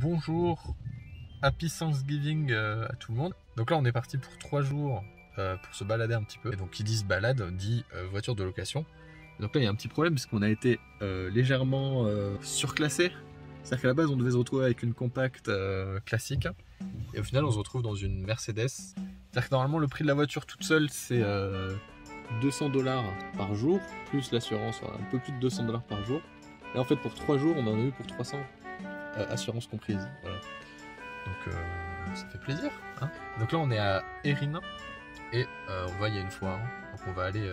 Bonjour, Happy Thanksgiving à tout le monde. Donc là on est parti pour 3 jours pour se balader un petit peu. Et donc qui dit se balade dit voiture de location. Donc là il y a un petit problème parce qu'on a été légèrement surclassé. C'est-à-dire qu'à la base on devait se retrouver avec une compacte classique. Et au final on se retrouve dans une Mercedes. C'est-à-dire que normalement le prix de la voiture toute seule c'est $200 par jour, plus l'assurance, un peu plus de $200 par jour. Et en fait pour 3 jours on en a eu pour 300. Assurance comprise, voilà. Donc ça fait plaisir, hein. Donc là on est à Erin et on va, il y a une foire, donc on va aller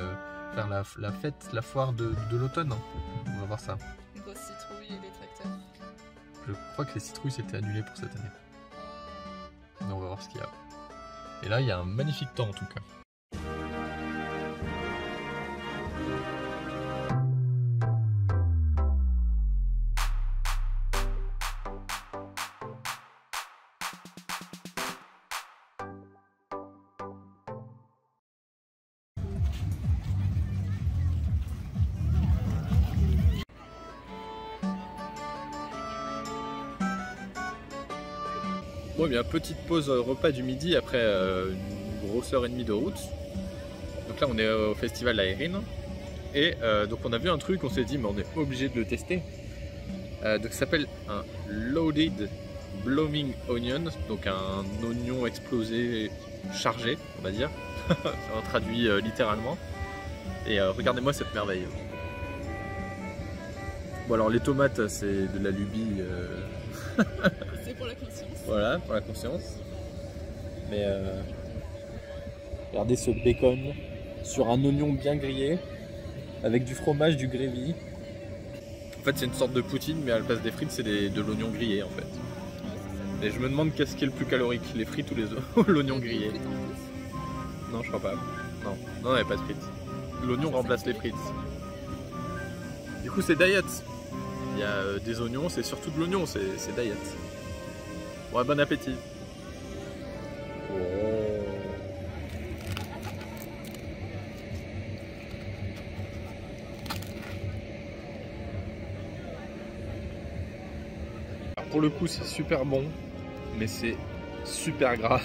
faire la fête, la foire de l'automne, hein. On va voir ça. Les grosses citrouilles et les tracteurs. Je crois que les citrouilles s'étaient annulées pour cette année. Mais on va voir ce qu'il y a. Et là il y a un magnifique temps en tout cas. Bon, bien, petite pause repas du midi après une grosse heure et demie de route. Donc là on est au festival à Erin. Et donc on a vu un truc, on s'est dit mais on est obligé de le tester. Donc ça s'appelle un Loaded Blooming Onion, donc un oignon explosé chargé, on va dire. On traduit littéralement. Et regardez-moi cette merveille. Bon alors les tomates c'est de la lubie. C'est pour la conscience. Voilà, pour la conscience. Mais regardez ce bacon sur un oignon bien grillé, avec du fromage, du gravy. En fait c'est une sorte de poutine, mais à la place des frites c'est de l'oignon grillé en fait. Et je me demande qu'est-ce qui est le plus calorique, les frites ou l'oignon grillé. Non, je crois pas. Non, il n'y avait pas de frites. L'oignon remplace les frites. Du coup c'est diet. Il y a des oignons, c'est surtout de l'oignon, c'est diet. Bon, bon appétit. Oh. Alors pour le coup c'est super bon, mais c'est super gras.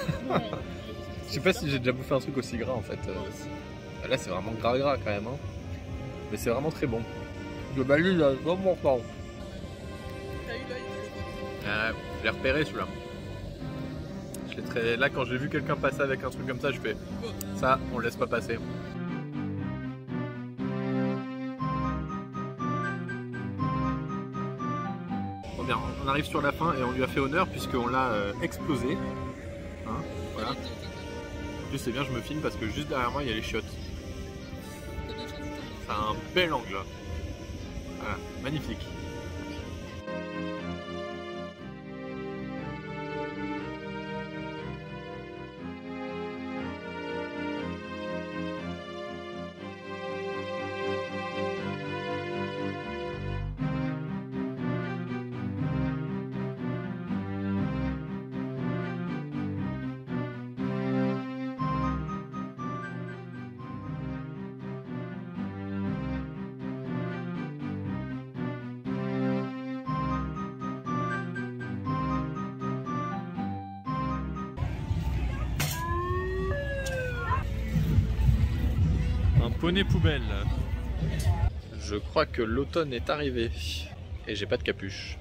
Je sais pas si j'ai déjà bouffé un truc aussi gras en fait. Là c'est vraiment gras quand même, hein. Mais c'est vraiment très bon. Le Bali là, vraiment fort. T'as eu l'œil Je l'ai repéré celui-là. Là quand j'ai vu quelqu'un passer avec un truc comme ça, je fais ça, on le laisse pas passer. Bon bien, on arrive sur la fin et on lui a fait honneur puisqu'on l'a explosé. Hein, voilà. En plus c'est bien, je me filme parce que juste derrière moi il y a les chiottes. C'est un bel angle. Voilà, magnifique. Poney poubelle. Je crois que l'automne est arrivé et j'ai pas de capuche.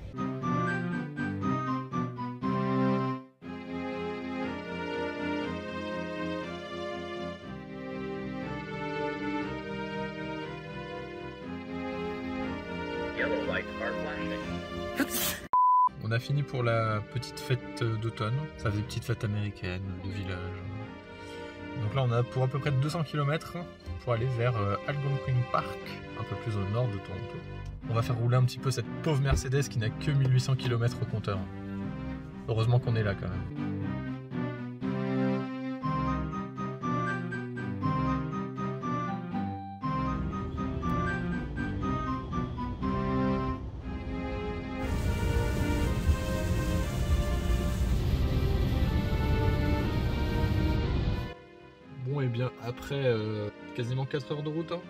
On a fini pour la petite fête d'automne. Ça faisait petite fête américaine de village. Donc là on a pour à peu près 200 km pour aller vers Algonquin Park, un peu plus au nord de Toronto. On va faire rouler un petit peu cette pauvre Mercedes qui n'a que 1800 km au compteur. Heureusement qu'on est là quand même. Bon et bien après quasiment 4 heures de route, hein,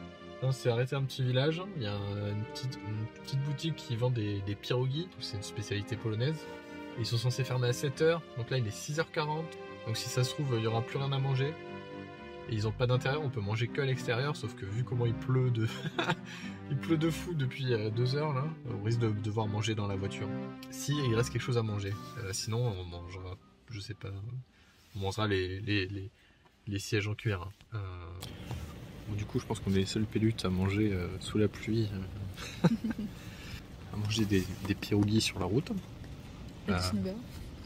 on s'est arrêté à un petit village. Il y a une petite boutique qui vend des pierogies, c'est une spécialité polonaise. Ils sont censés fermer à 7h, donc là il est 6h40. Donc si ça se trouve, il n'y aura plus rien à manger. Et ils n'ont pas d'intérieur, on peut manger que à l'extérieur, sauf que vu comment il pleut de, il pleut de fou depuis 2 heures là, on risque de devoir manger dans la voiture. Si il reste quelque chose à manger, sinon on mangera, je sais pas, on mangera les sièges en cuir. Bon, du coup je pense qu'on est les seuls pélutes à manger sous la pluie, à manger des piroulis sur la route. À 19h.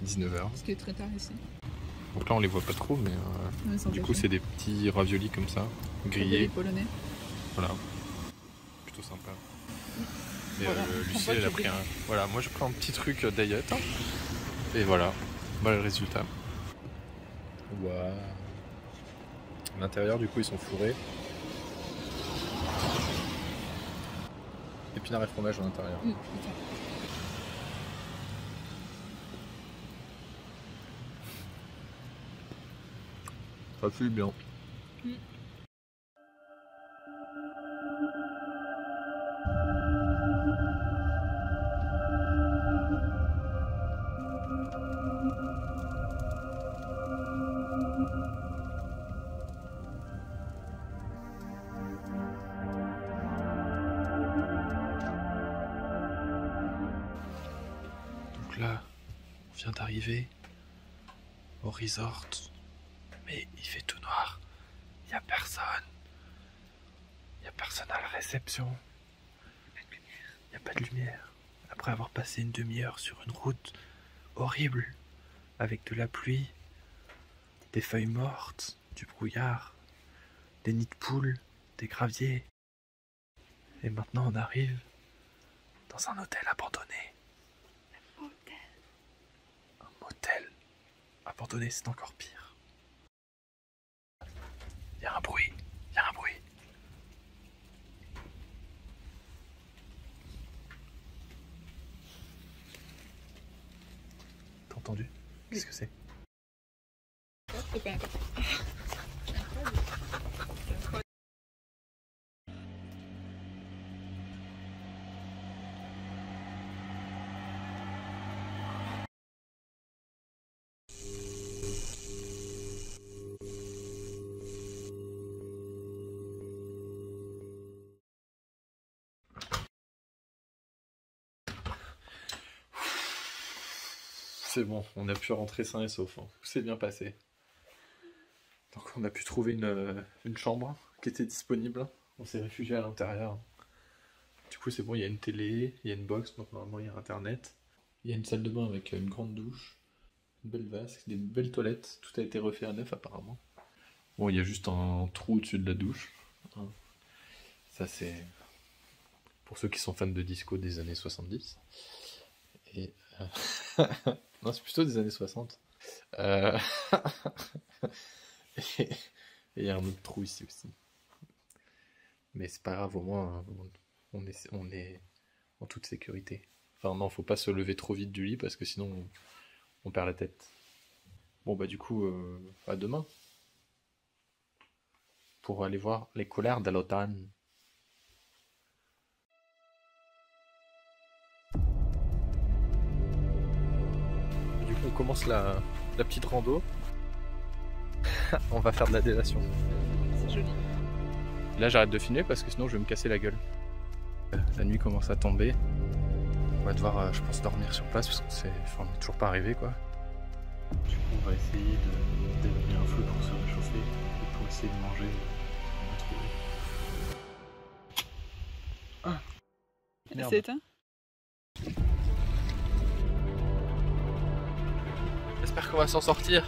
19h. Ce qui est très tard ici. Donc là on les voit pas trop, mais du coup c'est des petits raviolis comme ça, grillés. Polonais. Voilà, plutôt sympa. Mais voilà. Lucie elle a pris un... Voilà, moi je prends un petit truc diet. Et voilà, voilà le résultat. Waouh. À l'intérieur du coup ils sont fourrés. Épinards et fromage à l'intérieur. Ça fait bien. Donc là, on vient d'arriver au resort. Mais il fait tout noir. Il n'y a personne. Il n'y a personne à la réception. Il n'y a pas de lumière. Après avoir passé une demi-heure sur une route horrible, avec de la pluie, des feuilles mortes, du brouillard, des nids de poules, des graviers. Et maintenant on arrive dans un hôtel abandonné. Un motel abandonné, c'est encore pire. Il y a un bruit, il y a un bruit. T'as entendu? Qu'est-ce que c'est? C'est pas important. C'est bon, on a pu rentrer sain et sauf. Tout s'est bien passé. Donc on a pu trouver une chambre qui était disponible. On s'est réfugié à l'intérieur. Du coup c'est bon, il y a une télé, il y a une box, donc normalement il y a internet. Il y a une salle de bain avec une grande douche, une belle vasque, des belles toilettes. Tout a été refait à neuf apparemment. Bon, il y a juste un trou au-dessus de la douche. Ça c'est pour ceux qui sont fans de disco des années 70. Et... non, c'est plutôt des années 60. Et il y a un autre trou ici aussi. Mais c'est pas grave, au moins on est en toute sécurité. Enfin non, faut pas se lever trop vite du lit parce que sinon on perd la tête. Bon bah du coup, à demain. Pour aller voir les couleurs de l'automne. On commence la petite rando. On va faire de la délation. C'est joli. Là j'arrête de filmer parce que sinon je vais me casser la gueule. La nuit commence à tomber. On va devoir, je pense, dormir sur place parce qu'on n'est toujours pas arrivé quoi. Du coup on va essayer d'allumer un feu pour se réchauffer et pour essayer de manger ce qu'on va trouver. Ah merde. C'est éteint? J'espère qu'on va s'en sortir.